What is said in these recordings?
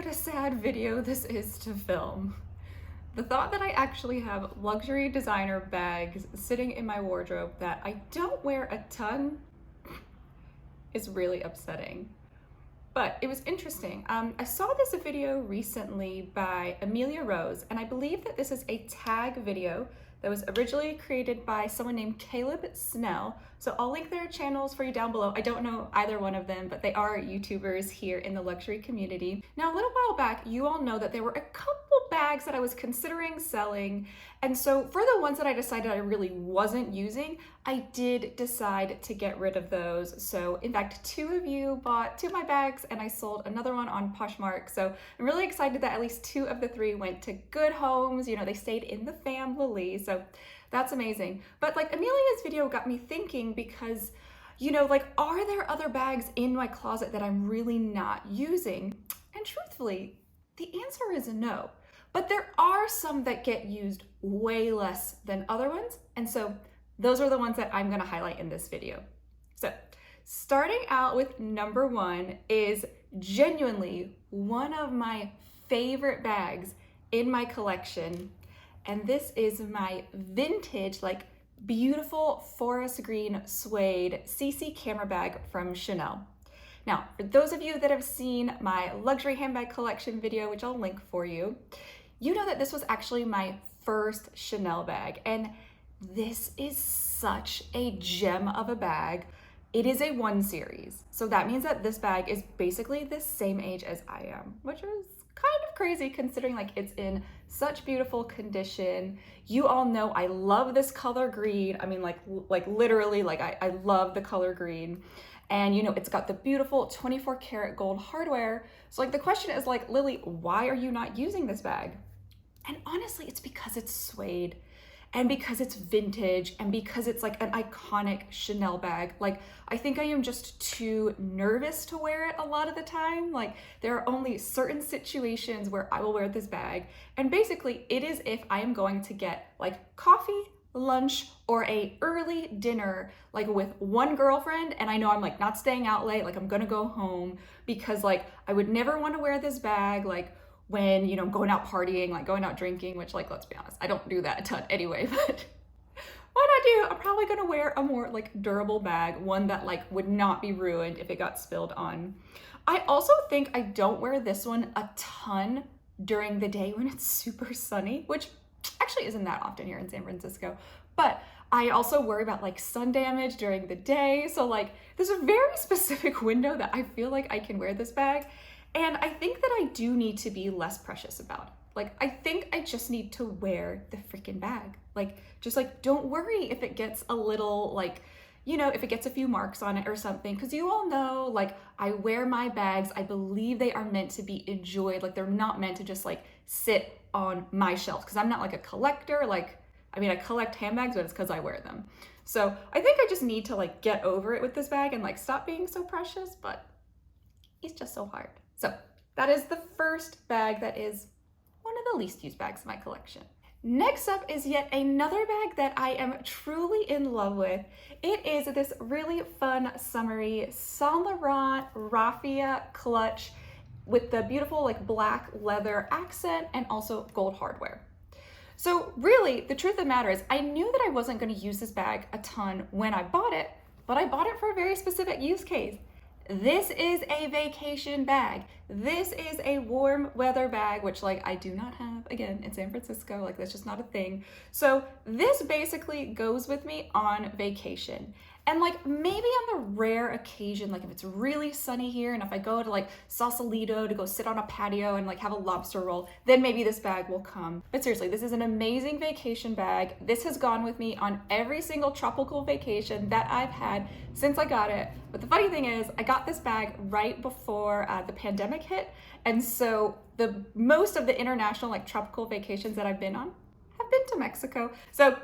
What a sad video this is to film. The thought that I actually have luxury designer bags sitting in my wardrobe that I don't wear a ton is really upsetting. But it was interesting. I saw this video recently by Amelia Rose, and I believe that this is a tag video that was originally created by someone named Caleb Snell. So I'll link their channels for you down below. I don't know either one of them, but they are YouTubers here in the luxury community. Now, a little while back, you all know that there were a couple bags that I was considering selling. And so for the ones that I decided I really wasn't using, I did decide to get rid of those. So in fact, two of you bought two of my bags and I sold another one on Poshmark. So I'm really excited that at least two of the three went to good homes. You know, they stayed in the family. So that's amazing. But like Amelia's video got me thinking because, you know, like, are there other bags in my closet that I'm really not using? And truthfully, the answer is no. But there are some that get used way less than other ones. And so those are the ones that I'm gonna highlight in this video. So starting out with number one is genuinely one of my favorite bags in my collection. And this is my vintage, like beautiful forest green suede CC camera bag from Chanel. Now, for those of you that have seen my luxury handbag collection video, which I'll link for you, you know that this was actually my first Chanel bag. And this is such a gem of a bag. It is a 1 series. So that means that this bag is basically the same age as I am, which is kind of crazy considering like it's in such beautiful condition. You all know I love this color green. I mean, like literally, like I love the color green. And you know, it's got the beautiful 24 karat gold hardware. So like the question is like, Lily, why are you not using this bag? And honestly, it's because it's suede and because it's vintage and because it's like an iconic Chanel bag. Like, I think I am just too nervous to wear it a lot of the time. Like, there are only certain situations where I will wear this bag. And basically it is if I am going to get like coffee, lunch, or a early dinner, like with one girlfriend, and I know I'm like not staying out late, like I'm gonna go home, because like I would never want to wear this bag like when, you know, going out partying, like going out drinking, which like, let's be honest, I don't do that a ton anyway, but what I do, I'm probably gonna wear a more like durable bag, one that like would not be ruined if it got spilled on. I also think I don't wear this one a ton during the day when it's super sunny, which actually isn't that often here in San Francisco, but I also worry about like sun damage during the day. So like there's a very specific window that I feel like I can wear this bag. And I think that I do need to be less precious about it. Like, I think I just need to wear the freaking bag. Like, just like, don't worry if it gets a little like, you know, if it gets a few marks on it or something, because you all know, like, I wear my bags, I believe they are meant to be enjoyed. Like, they're not meant to just like sit on my shelf, because I'm not like a collector. Like, I mean, I collect handbags, but it's because I wear them. So I think I just need to like get over it with this bag and like stop being so precious, but it's just so hard. So that is the first bag that is one of the least used bags in my collection. Next up is yet another bag that I am truly in love with. It is this really fun, summery Saint Laurent raffia clutch with the beautiful like black leather accent and also gold hardware. So really, the truth of the matter is I knew that I wasn't going to use this bag a ton when I bought it, but I bought it for a very specific use case. This is a vacation bag. This is a warm weather bag, which like I do not have again in San Francisco. Like that's just not a thing. So this basically goes with me on vacation. And like maybe on the rare occasion, like if it's really sunny here and if I go to like Sausalito to go sit on a patio and like have a lobster roll, then maybe this bag will come. But seriously, this is an amazing vacation bag. This has gone with me on every single tropical vacation that I've had since I got it. But the funny thing is I got this bag right before the pandemic hit. And so the most of the international like tropical vacations that I've been on have been to Mexico. So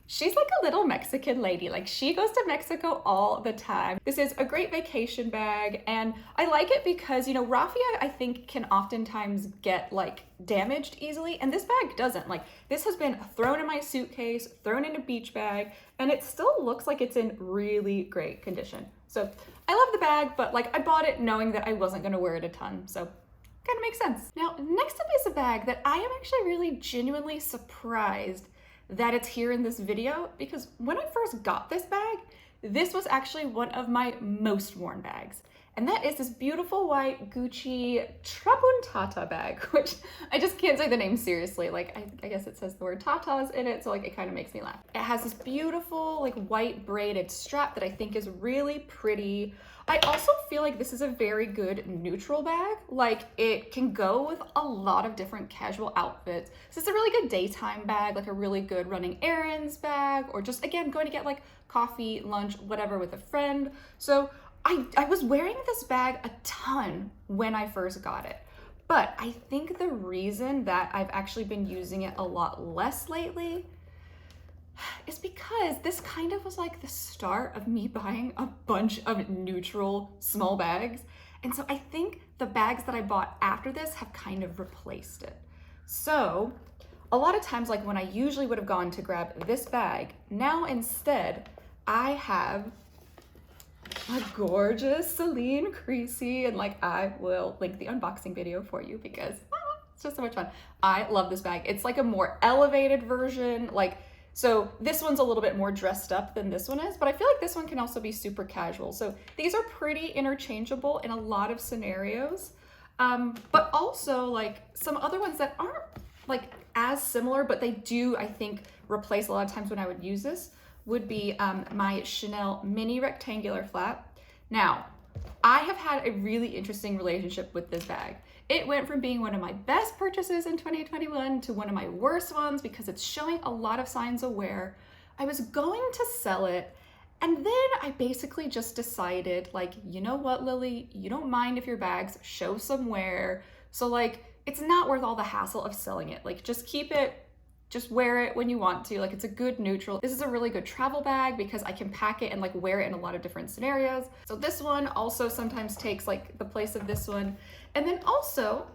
she's like a little Mexican lady. Like she goes to Mexico all the time. This is a great vacation bag and I like it because, you know, raffia I think can oftentimes get like damaged easily and this bag doesn't. Like this has been thrown in my suitcase, thrown in a beach bag, and it still looks like it's in really great condition. So I love the bag, but like I bought it knowing that I wasn't gonna wear it a ton. So kind of makes sense. Now, next up is a bag that I am actually really genuinely surprised that it's here in this video, because when I first got this bag, this was actually one of my most worn bags. And that is this beautiful white Gucci Trapuntata bag, which I just can't say the name seriously. Like, I guess it says the word tatas in it, so like it kind of makes me laugh. It has this beautiful like white braided strap that I think is really pretty. I also feel like this is a very good neutral bag. Like, it can go with a lot of different casual outfits. So it's a really good daytime bag, like a really good running errands bag, or just, again, going to get like coffee, lunch, whatever with a friend. So I was wearing this bag a ton when I first got it. But I think the reason that I've actually been using it a lot less lately is because this kind of was like the start of me buying a bunch of neutral small bags. And so I think the bags that I bought after this have kind of replaced it. So a lot of times, like when I usually would have gone to grab this bag, now instead I have a gorgeous Celine Creasy, and like I will link the unboxing video for you because it's just so much fun. I love this bag. It's like a more elevated version, like, so this one's a little bit more dressed up than this one is, but I feel like this one can also be super casual. So these are pretty interchangeable in a lot of scenarios, but also like some other ones that aren't like as similar, but they do, I think, replace a lot of times when I would use this, would be my Chanel mini rectangular flap. Now, I have had a really interesting relationship with this bag. It went from being one of my best purchases in 2021 to one of my worst ones because it's showing a lot of signs of wear. I was going to sell it, and then I basically just decided, like, you know what, Lily, you don't mind if your bags show some wear, so like, it's not worth all the hassle of selling it. Like, just keep it, just wear it when you want to. Like, it's a good neutral. This is a really good travel bag because I can pack it and like wear it in a lot of different scenarios. So this one also sometimes takes like the place of this one. And then also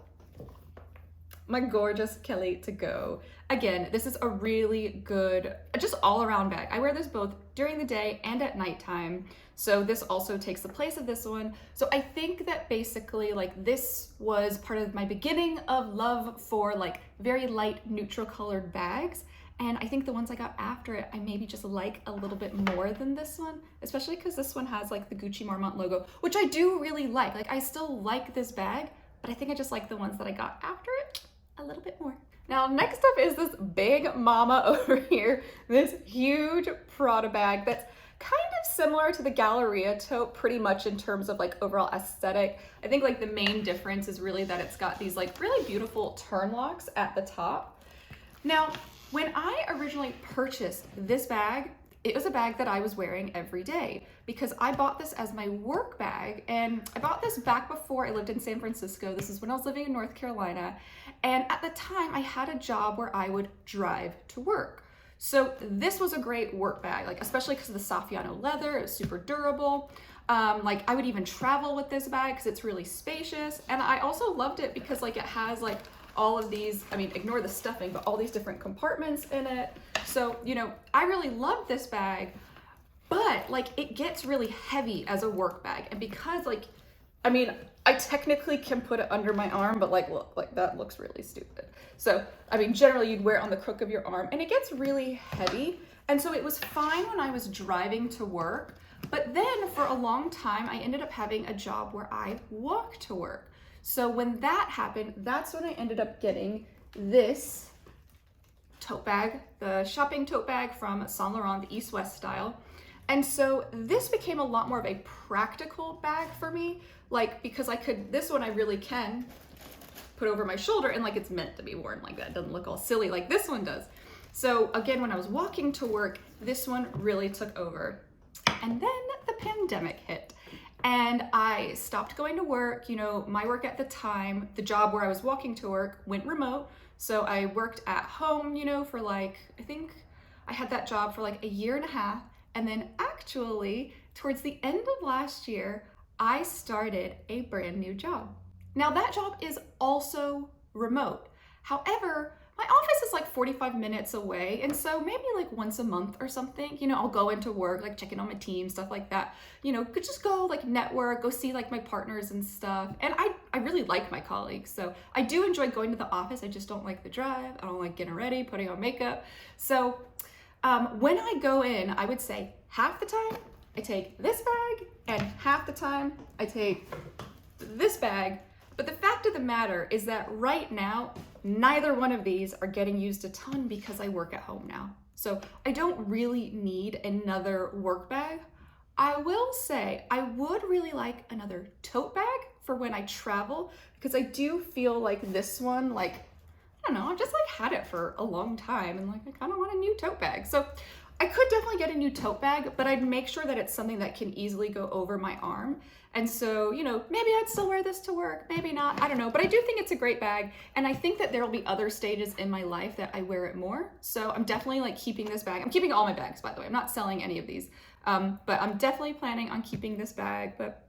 my gorgeous Kelly to go. Again, this is a really good, just all around bag. I wear this both during the day and at nighttime. So this also takes the place of this one. So I think that basically like this was part of my beginning of love for like very light neutral colored bags. And I think the ones I got after it, I maybe just like a little bit more than this one, especially because this one has like the Gucci Marmont logo, which I do really like. Like, I still like this bag, but I think I just like the ones that I got after it a little bit more. Now, next up is this big mama over here, this huge Prada bag that's kind of similar to the Galleria tote pretty much in terms of like overall aesthetic. I think like the main difference is really that it's got these like really beautiful turn locks at the top. Now, when I originally purchased this bag, it was a bag that I was wearing every day because I bought this as my work bag, and I bought this back before I lived in San Francisco. This is when I was living in North Carolina, and at the time I had a job where I would drive to work. So this was a great work bag, like especially because of the Saffiano leather. It was super durable. Like I would even travel with this bag because it's really spacious, and I also loved it because like it has like all of these, I mean, ignore the stuffing, but all these different compartments in it. So, you know, I really love this bag, but like it gets really heavy as a work bag. And because like, I mean, I technically can put it under my arm, but like, look, like that looks really stupid. So, I mean, generally you'd wear it on the crook of your arm, and it gets really heavy. And so it was fine when I was driving to work, but then for a long time, I ended up having a job where I walked to work. So when that happened, that's when I ended up getting this tote bag, the shopping tote bag from Saint Laurent, the East-West style. And so this became a lot more of a practical bag for me, like because I could, this one I really can put over my shoulder and like it's meant to be worn like that. It doesn't look all silly like this one does. So again, when I was walking to work, this one really took over. And then the pandemic hit. And I stopped going to work. You know, my work at the time, the job where I was walking to work went remote. So I worked at home, you know, for like, I think I had that job for like a year and a half. And then actually towards the end of last year, I started a brand new job. Now that job is also remote. However, my office is like 45 minutes away, and so maybe like once a month or something, you know, I'll go into work, like check in on my team, stuff like that, you know, could just go like network, go see like my partners and stuff. And I really like my colleagues, so I do enjoy going to the office. I just don't like the drive. I don't like getting ready, putting on makeup. So when I go in, I would say half the time I take this bag and half the time I take this bag. But the fact of the matter is that right now, neither one of these are getting used a ton because I work at home now. So I don't really need another work bag. I will say I would really like another tote bag for when I travel, because I do feel like this one, like, I don't know, I've just like had it for a long time and like I kind of want a new tote bag. So I could definitely get a new tote bag, but I'd make sure that it's something that can easily go over my arm. And so, you know, maybe I'd still wear this to work, maybe not, I don't know. But I do think it's a great bag. And I think that there'll be other stages in my life that I wear it more. So I'm definitely like keeping this bag. I'm keeping all my bags, by the way. I'm not selling any of these. But I'm definitely planning on keeping this bag, but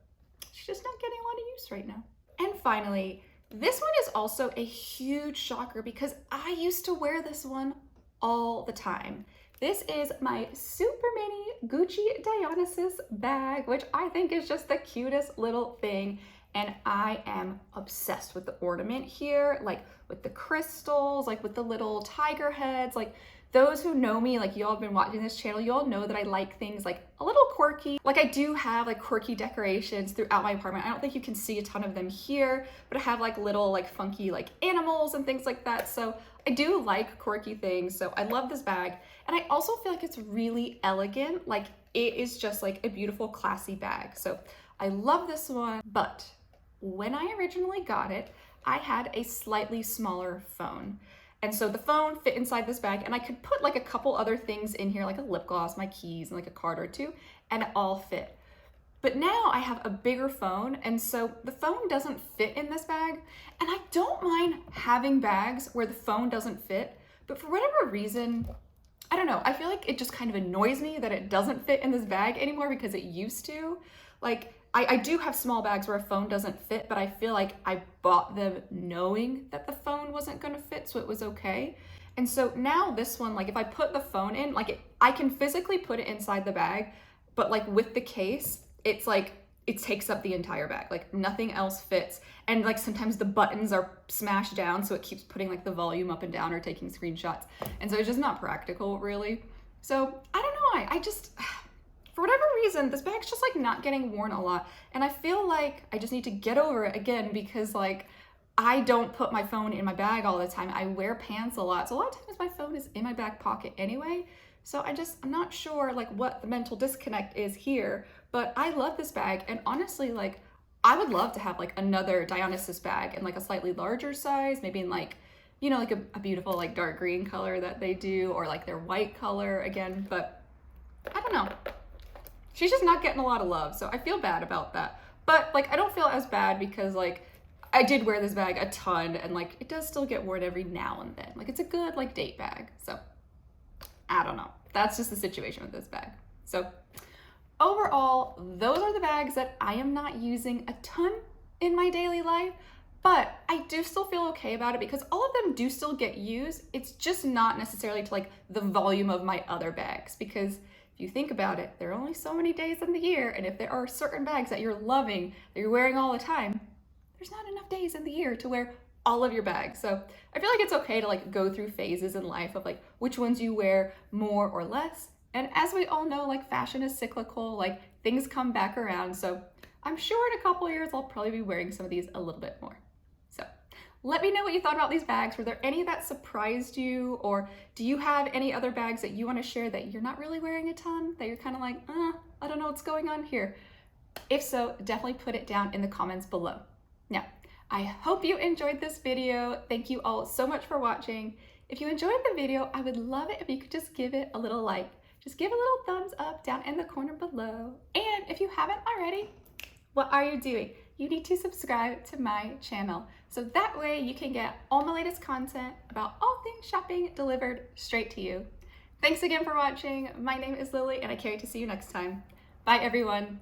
she's just not getting a lot of use right now. And finally, this one is also a huge shocker because I used to wear this one all the time. This is my super mini Gucci Dionysus bag, which I think is just the cutest little thing. And I am obsessed with the ornament here, like with the crystals, like with the little tiger heads. Like those who know me, like y'all have been watching this channel, y'all know that I like things like a little quirky. Like I do have like quirky decorations throughout my apartment. I don't think you can see a ton of them here, but I have like little like funky like animals and things like that. So I do like quirky things. So I love this bag. And I also feel like it's really elegant. Like it is just like a beautiful, classy bag. So I love this one. But when I originally got it, I had a slightly smaller phone. And so the phone fit inside this bag and I could put like a couple other things in here, like a lip gloss, my keys, and like a card or two, and it all fit. But now I have a bigger phone, and so the phone doesn't fit in this bag. And I don't mind having bags where the phone doesn't fit, but for whatever reason, I don't know, I feel like it just kind of annoys me that it doesn't fit in this bag anymore because it used to. Like, I do have small bags where a phone doesn't fit, but I feel like I bought them knowing that the phone wasn't gonna fit, so it was okay. And so now this one, like if I put the phone in, like I can physically put it inside the bag, but like with the case, it's like, it takes up the entire bag, like nothing else fits. And like sometimes the buttons are smashed down, so it keeps putting like the volume up and down or taking screenshots. And so it's just not practical really. So I don't know, I just, for whatever reason, this bag's just like not getting worn a lot. And I feel like I just need to get over it again because like I don't put my phone in my bag all the time. I wear pants a lot. So a lot of times my phone is in my back pocket anyway. So I'm not sure like what the mental disconnect is here, but I love this bag. And honestly, like I would love to have like another Dionysus bag in like a slightly larger size, maybe in like, you know, like a beautiful like dark green color that they do, or like their white color again, but I don't know. She's just not getting a lot of love, so I feel bad about that. But like I don't feel as bad because like I did wear this bag a ton and like it does still get worn every now and then. Like it's a good like date bag. So I don't know. That's just the situation with this bag. So overall, those are the bags that I am not using a ton in my daily life, but I do still feel okay about it because all of them do still get used. It's just not necessarily to like the volume of my other bags, because if you think about it, there are only so many days in the year, and if there are certain bags that you're loving, that you're wearing all the time, there's not enough days in the year to wear all of your bags. So I feel like it's okay to like go through phases in life of like which ones you wear more or less. And as we all know, like fashion is cyclical, like things come back around. So I'm sure in a couple of years, I'll probably be wearing some of these a little bit more. So let me know what you thought about these bags. Were there any that surprised you? Or do you have any other bags that you want to share that you're not really wearing a ton, that you're kind of like, I don't know what's going on here? If so, definitely put it down in the comments below. Now, I hope you enjoyed this video. Thank you all so much for watching. If you enjoyed the video, I would love it if you could just give it a little like. Just give a little thumbs up down in the corner below. And if you haven't already, what are you doing? You need to subscribe to my channel, so that way you can get all my latest content about all things shopping delivered straight to you. Thanks again for watching. My name is Lily, and I can't wait to see you next time. Bye everyone.